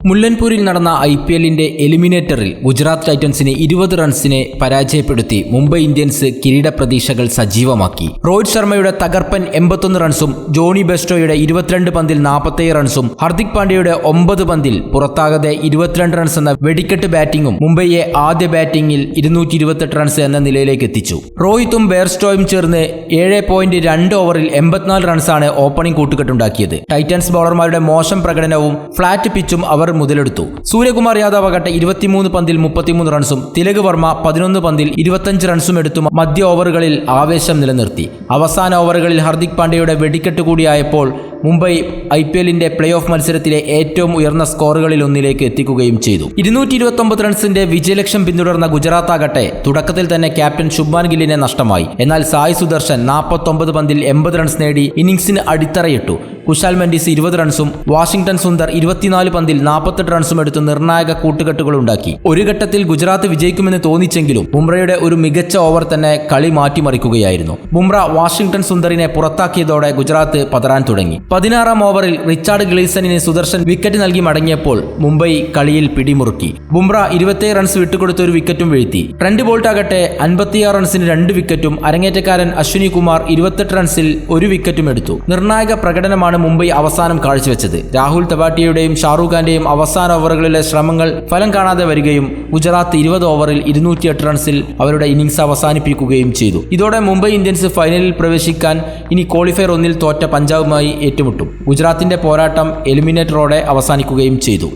മുല്ലൻപൂരിൽ നടന്ന IPLന്റെ എലിമിനേറ്ററിൽ ഗുജറാത്ത് ടൈറ്റൻസിനെ 20 റൺസിനെ പരാജയപ്പെടുത്തി മുംബൈ ഇന്ത്യൻസ് കിരീട പ്രതീക്ഷകൾ സജീവമാക്കി. രോഹിത് ശർമ്മയുടെ തകർപ്പൻ 81 റൺസും ജോണി ബെസ്റ്റോയുടെ 22 പന്തിൽ 47 റൺസും ഹർദിക് പാണ്ഡ്യയുടെ 9 പന്തിൽ പുറത്താകാതെ 22 റൺസ് എന്ന വെടിക്കെട്ട് ബാറ്റിംഗും മുംബൈയെ ആദ്യ ബാറ്റിംഗിൽ 228 റൺസ് എന്ന നിലയിലേക്ക് എത്തിച്ചു. രോഹിത്തും ബെയർസ്റ്റോയും ചേർന്ന് 7.2 ഓവറിൽ 84 റൺസാണ് ഓപ്പണിംഗ് കൂട്ടുകെട്ടുണ്ടാക്കിയത്. ടൈറ്റൻസ് ബൗളർമാരുടെ മോശം പ്രകടനവും ഫ്ളാറ്റ് പിച്ചും അവർ മുതലെടുത്തു. സൂര്യകുമാർ യാദവ് ആകട്ടെ 23 പന്തിൽ 33 റൺസും തിലക് വർമ്മ 11 പന്തിൽ 25 റൺസും എടുത്തു മധ്യ ഓവറുകളിൽ ആവേശം നിലനിർത്തി. അവസാന ഓവറുകളിൽ ഹർദിക് പാണ്ഡ്യയുടെ വെടിക്കെട്ട് കൂടിയായപ്പോൾ മുംബൈ IPLന്റെ പ്ലേ ഓഫ് മത്സരത്തിലെ ഏറ്റവും ഉയർന്ന സ്കോറുകളിൽ ഒന്നിലേക്ക് എത്തിക്കുകയും ചെയ്തു. 229 റൺസിന്റെ വിജയലക്ഷ്യം പിന്തുടർന്ന ഗുജറാത്ത് ആകട്ടെ തുടക്കത്തിൽ തന്നെ ക്യാപ്റ്റൻ ശുഭ്മാൻ ഗില്ലിനെ നഷ്ടമായി. എന്നാൽ സായ് സുദർശൻ 49 പന്തിൽ 80 റൺസ് നേടി ഇന്നിംഗ്സിന് അടിത്തറയിട്ടു. കുശാൽ മെൻഡിസ് 20 റൺസും വാഷിംഗ്ടൺ സുന്ദർ 24 പന്തിൽ 48 റൺസും എടുത്ത് നിർണായക കൂട്ടുകെട്ടുകളുണ്ടാക്കി. ഒരു ഘട്ടത്തിൽ ഗുജറാത്ത് വിജയിക്കുമെന്ന് തോന്നിച്ചെങ്കിലും ബുംറയുടെ ഒരു മികച്ച ഓവർ തന്നെ കളി മാറ്റിമറിക്കുകയായിരുന്നു. ബുംറ വാഷിംഗ്ടൺ സുന്ദറിനെ പുറത്താക്കിയതോടെ ഗുജറാത്ത് പതറാൻ തുടങ്ങി. 16ാം ഓവറിൽ റിച്ചാർഡ് ഗ്ലീസണിന് സുദർശൻ വിക്കറ്റ് നൽകി മടങ്ങിയപ്പോൾ മുംബൈ കളിയിൽ പിടിമുറുക്കി. ബുംറ 27 റൺസ് വിട്ടുകൊടുത്ത് ഒരു വിക്കറ്റും വീഴ്ത്തി. ട്രെന്റ് ബോൾട്ട് ആകട്ടെ 56 റൺസിന് 2 വിക്കറ്റും അരങ്ങേറ്റക്കാരൻ അശ്വിനി കുമാർ 28 റൺസിൽ 1 വിക്കറ്റും എടുത്തു. നിർണായക പ്രകടനമാണ് മുംബൈ അവസാനം കാഴ്ചവെച്ചത്. രാഹുൽ തെവാട്ടിയയുടെയും ഷാറൂഖ് ഖാന്റെയും അവസാന ഓവറുകളിലെ ശ്രമങ്ങൾ ഫലം കാണാതെ വരികയും ഗുജറാത്ത് 20 ഓവറിൽ 208 റൺസിൽ അവരുടെ ഇന്നിംഗ്സ് അവസാനിപ്പിക്കുകയും ചെയ്തു. ഇതോടെ മുംബൈ ഇന്ത്യൻസ് ഫൈനലിൽ പ്രവേശിക്കാൻ ഇനി ക്വാളിഫയർ 1-ൽ തോറ്റ പഞ്ചാബുമായി ഏറ്റുമുട്ടും. ഗുജറാത്തിന്റെ പോരാട്ടം എലിമിനേറ്ററോടെ അവസാനിക്കുകയും ചെയ്തു.